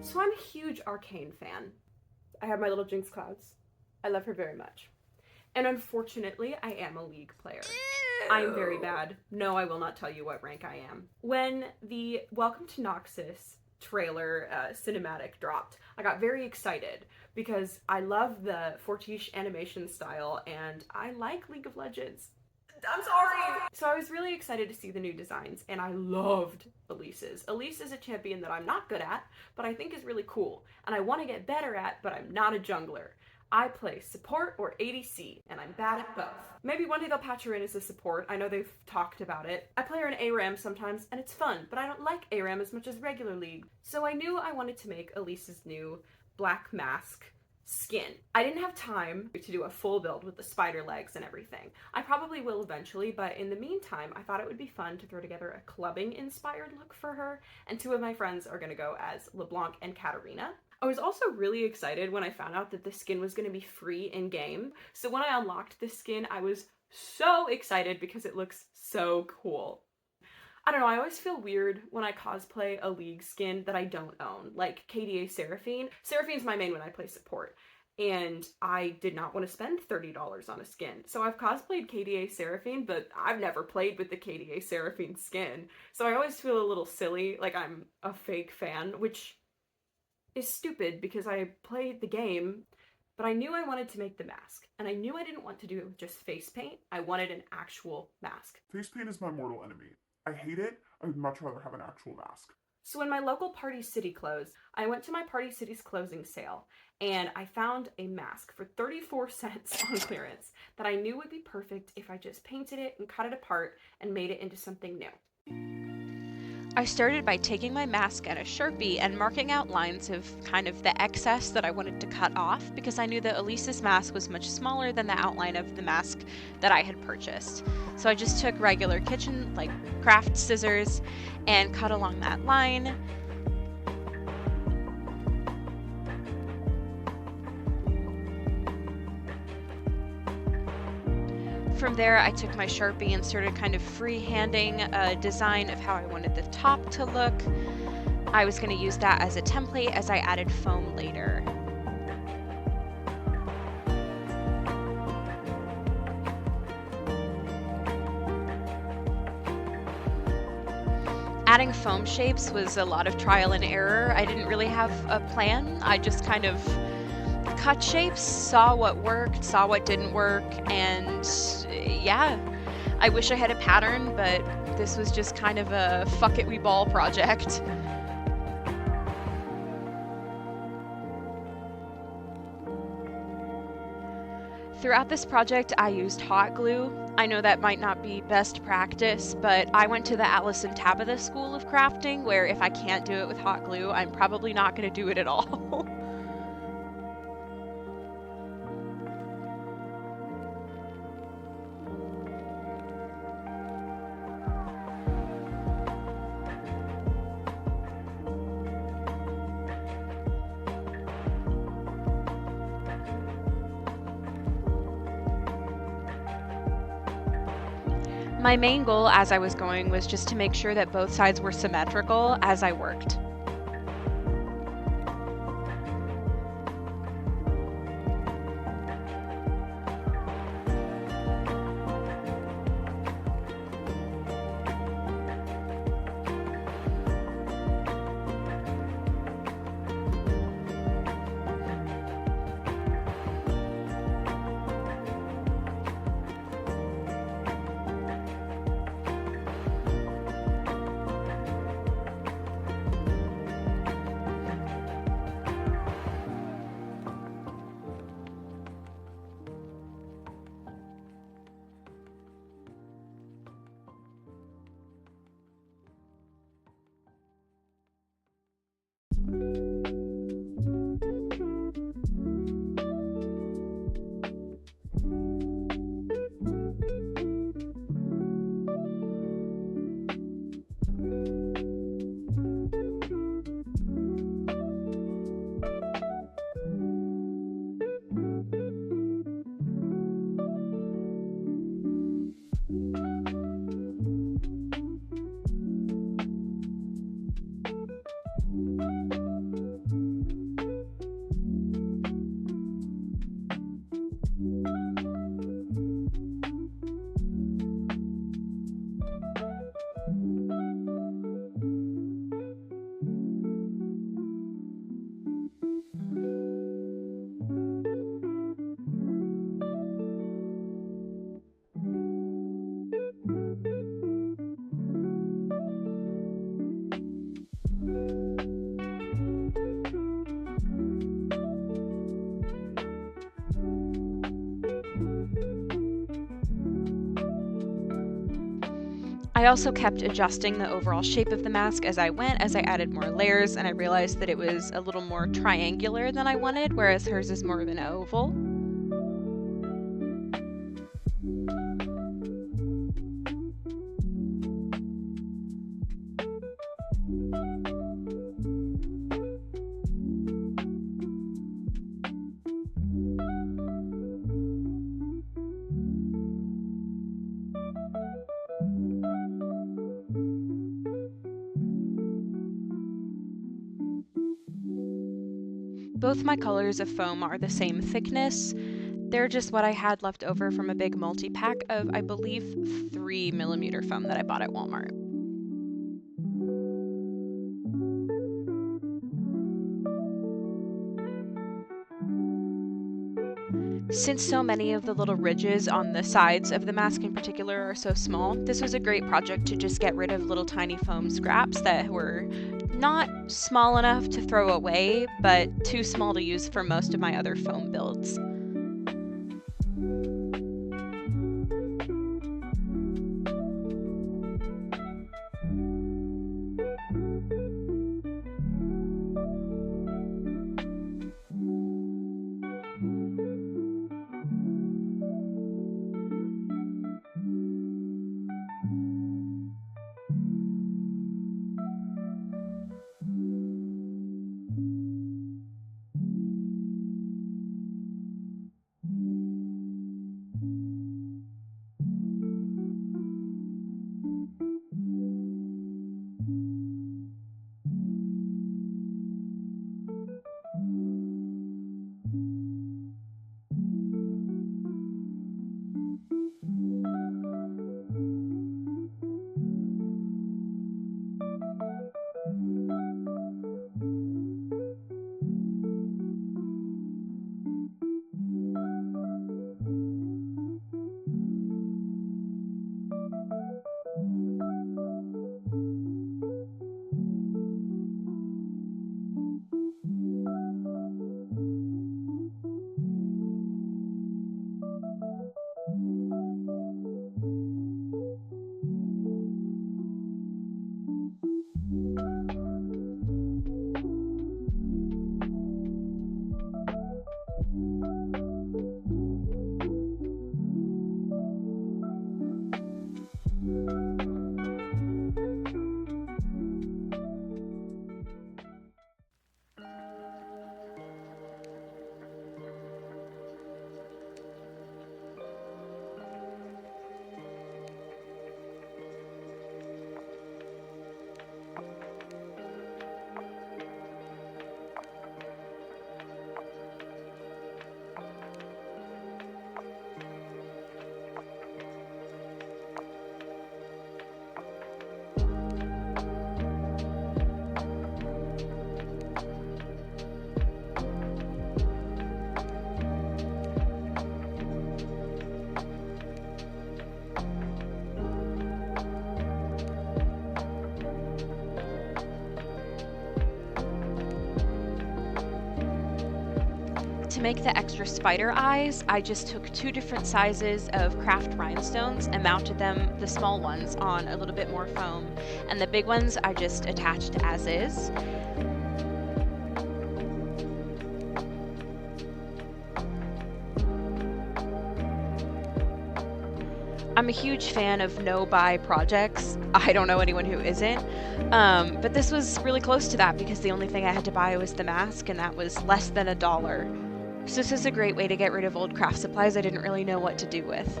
So I'm a huge Arcane fan. I have my little Jinx Clouds. I love her very much. And unfortunately, I am a League player. I'm very bad. No, I will not tell you what rank I am. When the Welcome to Noxus trailer cinematic dropped, I got very excited because I love the Fortiche animation style and I like League of Legends. I'm sorry! So I was really excited to see the new designs, and I loved Elise's. Elise is a champion that I'm not good at, but I think is really cool, and I want to get better at, but I'm not a jungler. I play support or ADC, and I'm bad at both. Maybe one day they'll patch her in as a support. I know they've talked about it. I play her in ARAM sometimes, and it's fun, but I don't like ARAM as much as regular League. So I knew I wanted to make Elise's new black Masque skin. I didn't have time to do a full build with the spider legs and everything. I probably will eventually, but in the meantime, I thought it would be fun to throw together a clubbing inspired look for her, and two of my friends are gonna go as LeBlanc and Katarina. I was also really excited when I found out that the skin was gonna be free in-game. So when I unlocked this skin, I was so excited because it looks so cool. I don't know, I always feel weird when I cosplay a League skin that I don't own, like KDA Seraphine. Seraphine's my main when I play support, and I did not want to spend $30 on a skin. So I've cosplayed KDA Seraphine, but I've never played with the KDA Seraphine skin. So I always feel a little silly, like I'm a fake fan, which is stupid because I played the game, but I knew I wanted to make the mask, and I knew I didn't want to do it with just face paint. I wanted an actual mask. Face paint is my mortal enemy. I hate it. I would much rather have an actual mask. So when my local Party City closed, I went to my Party City's closing sale, and I found a mask for 34 cents on clearance that I knew would be perfect if I just painted it and cut it apart and made it into something new. I started by taking my mask and a Sharpie and marking out lines of kind of the excess that I wanted to cut off, because I knew that Elise's mask was much smaller than the outline of the mask that I had purchased. So I just took regular kitchen, like craft scissors, and cut along that line. From there, I took my Sharpie and started kind of freehanding a design of how I wanted the top to look. I was going to use that as a template as I added foam later. Adding foam shapes was a lot of trial and error. I didn't really have a plan. I just kind of cut shapes, saw what worked, saw what didn't work, and yeah, I wish I had a pattern, but this was just kind of a fuck it we ball project. Throughout this project, I used hot glue. I know that might not be best practice, but I went to the Alice and Tabitha School of Crafting, where if I can't do it with hot glue, I'm probably not going to do it at all. My main goal as I was going was just to make sure that both sides were symmetrical as I worked. I also kept adjusting the overall shape of the mask as I went, as I added more layers, and I realized that it was a little more triangular than I wanted, whereas hers is more of an oval. Both my colors of foam are the same thickness. They're just what I had left over from a big multi-pack of, I believe, 3mm foam that I bought at Walmart. Since so many of the little ridges on the sides of the mask in particular are so small, this was a great project to just get rid of little tiny foam scraps that were not small enough to throw away, but too small to use for most of my other foam builds. To make the extra spider eyes, I just took 2 different sizes of craft rhinestones and mounted them, the small ones, on a little bit more foam, and the big ones I just attached as is. I'm a huge fan of no-buy projects. I don't know anyone who isn't. But this was really close to that because the only thing I had to buy was the mask, and that was less than $1. So this is a great way to get rid of old craft supplies I didn't really know what to do with.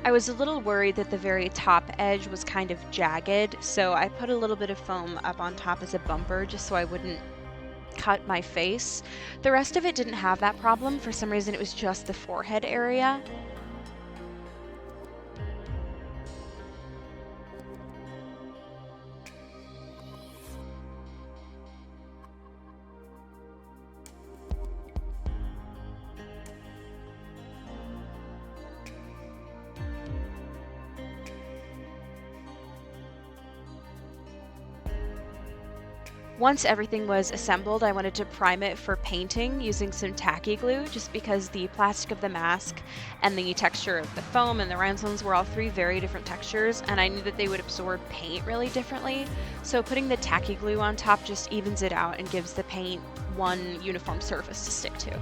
I was a little worried that the very top edge was kind of jagged, so I put a little bit of foam up on top as a bumper just so I wouldn't cut my face. The rest of it didn't have that problem. For some reason, it was just the forehead area. Once everything was assembled, I wanted to prime it for painting using some tacky glue, just because the plastic of the mask and the texture of the foam and the rhinestones were all three very different textures, and I knew that they would absorb paint really differently. So putting the tacky glue on top just evens it out and gives the paint one uniform surface to stick to.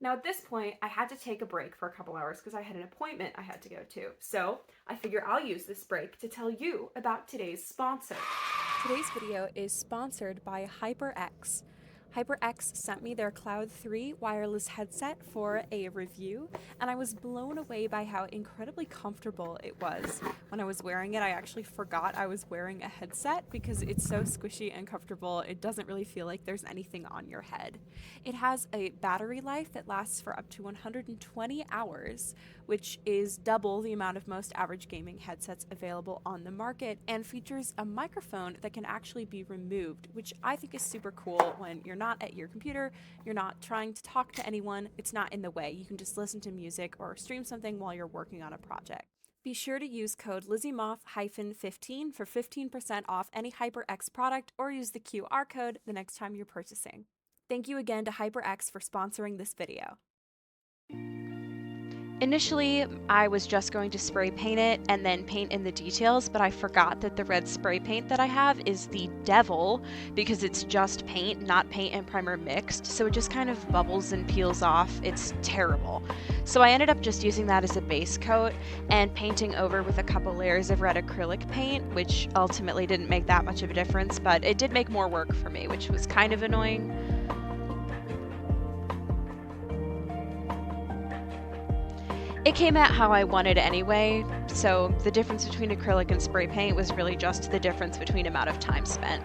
Now at this point, I had to take a break for a couple hours because I had an appointment I had to go to. So I figure I'll use this break to tell you about today's sponsor. Today's video is sponsored by HyperX. HyperX sent me their Cloud 3 wireless headset for a review, and I was blown away by how incredibly comfortable it was. When I was wearing it, I actually forgot I was wearing a headset because it's so squishy and comfortable. It doesn't really feel like there's anything on your head. It has a battery life that lasts for up to 120 hours, which is double the amount of most average gaming headsets available on the market, and features a microphone that can actually be removed, which I think is super cool when you're not at your computer, you're not trying to talk to anyone, it's not in the way. You can just listen to music or stream something while you're working on a project. Be sure to use code LizzieMoth-15 for 15% off any HyperX product, or use the QR code the next time you're purchasing. Thank you again to HyperX for sponsoring this video. Initially, I was just going to spray paint it and then paint in the details, but I forgot that the red spray paint that I have is the devil because it's just paint, not paint and primer mixed, so it just kind of bubbles and peels off. It's terrible. So I ended up just using that as a base coat and painting over with a couple layers of red acrylic paint, which ultimately didn't make that much of a difference, but it did make more work for me, which was kind of annoying. It came out how I wanted anyway, so the difference between acrylic and spray paint was really just the difference between amount of time spent.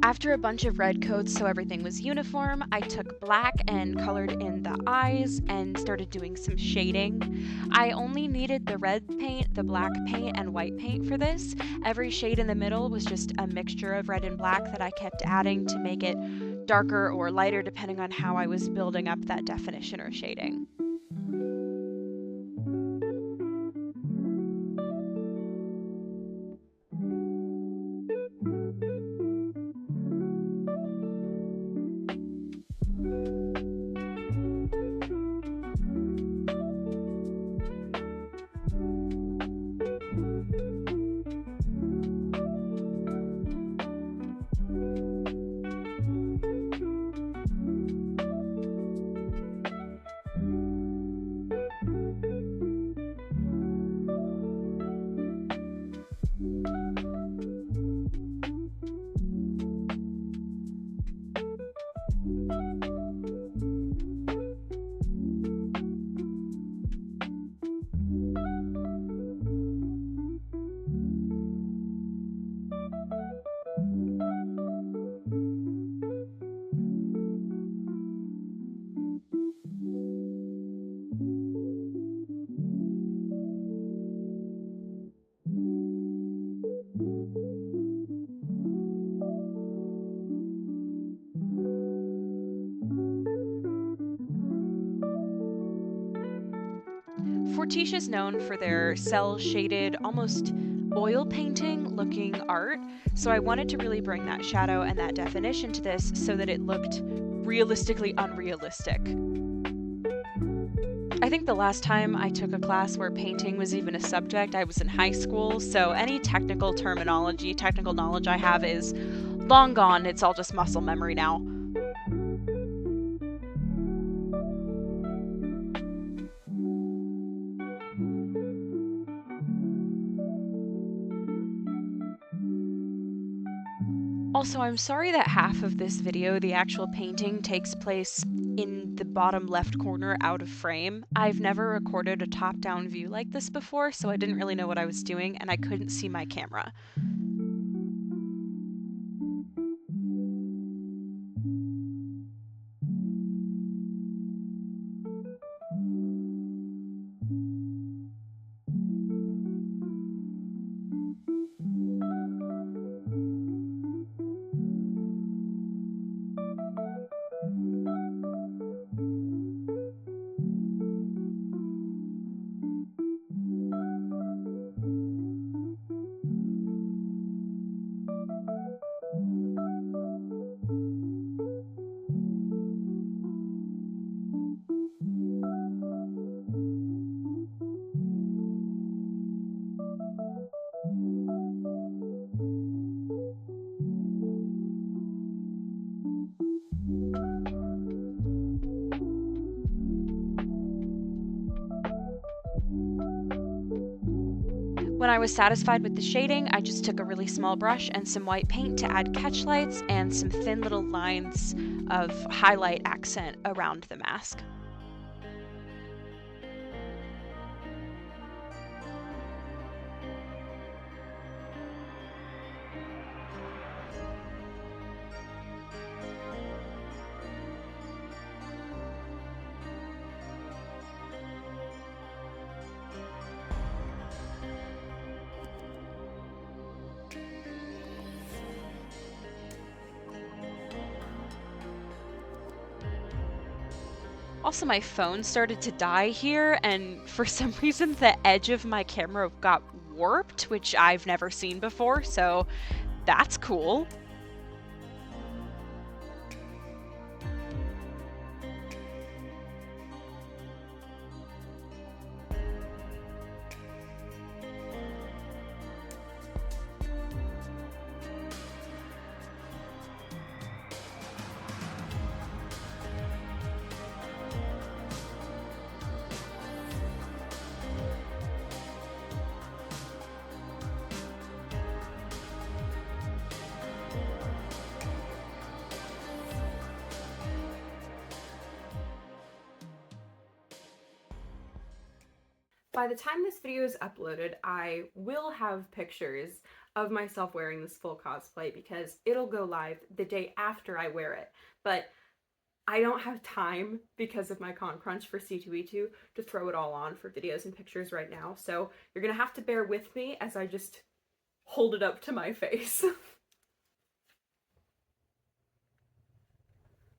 After a bunch of red coats so everything was uniform, I took black and colored in the eyes and started doing some shading. I only needed the red paint, the black paint, and white paint for this. Every shade in the middle was just a mixture of red and black that I kept adding to make it darker or lighter depending on how I was building up that definition or shading. Fortiche is known for their cel-shaded, almost oil painting looking art, so I wanted to really bring that shadow and that definition to this so that it looked realistically unrealistic. I think the last time I took a class where painting was even a subject, I was in high school, so any technical terminology, technical knowledge I have is long gone. It's all just muscle memory now. Also, I'm sorry that half of this video, the actual painting, takes place in the bottom left corner out of frame. I've never recorded a top-down view like this before, so I didn't really know what I was doing, and I couldn't see my camera. When I was satisfied with the shading, I just took a really small brush and some white paint to add catch lights and some thin little lines of highlight accent around the mask. Also, my phone started to die here, and for some reason the edge of my camera got warped, which I've never seen before, so that's cool. By the time this video is uploaded, I will have pictures of myself wearing this full cosplay because it'll go live the day after I wear it. But I don't have time because of my con crunch for C2E2 to throw it all on for videos and pictures right now. So you're gonna have to bear with me as I just hold it up to my face.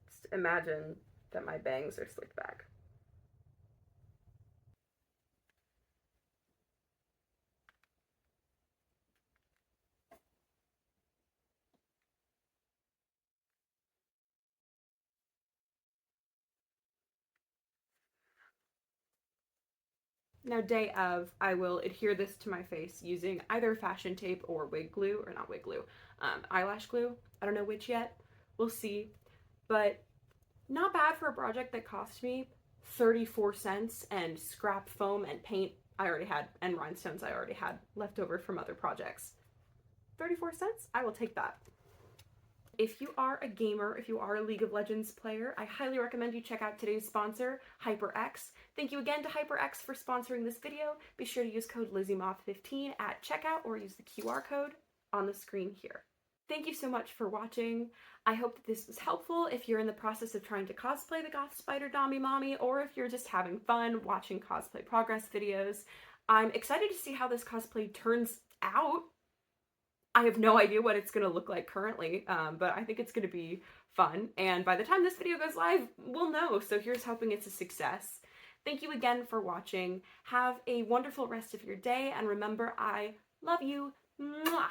Just imagine that my bangs are slicked back. Now, day of, I will adhere this to my face using either fashion tape or wig glue, or not wig glue, eyelash glue. I don't know which yet. We'll see. But not bad for a project that cost me 34 cents, and scrap foam and paint I already had, and rhinestones I already had left over from other projects. 34 cents? I will take that. If you are a gamer, if you are a League of Legends player, I highly recommend you check out today's sponsor, HyperX. Thank you again to HyperX for sponsoring this video. Be sure to use code LizzieMoth15 at checkout or use the QR code on the screen here. Thank you so much for watching. I hope that this was helpful if you're in the process of trying to cosplay the Goth Spider Dommy Mommy, or if you're just having fun watching cosplay progress videos. I'm excited to see how this cosplay turns out. I have no idea what it's going to look like currently, but I think it's going to be fun. And by the time this video goes live, we'll know. So here's hoping it's a success. Thank you again for watching. Have a wonderful rest of your day. And remember, I love you. Mwah!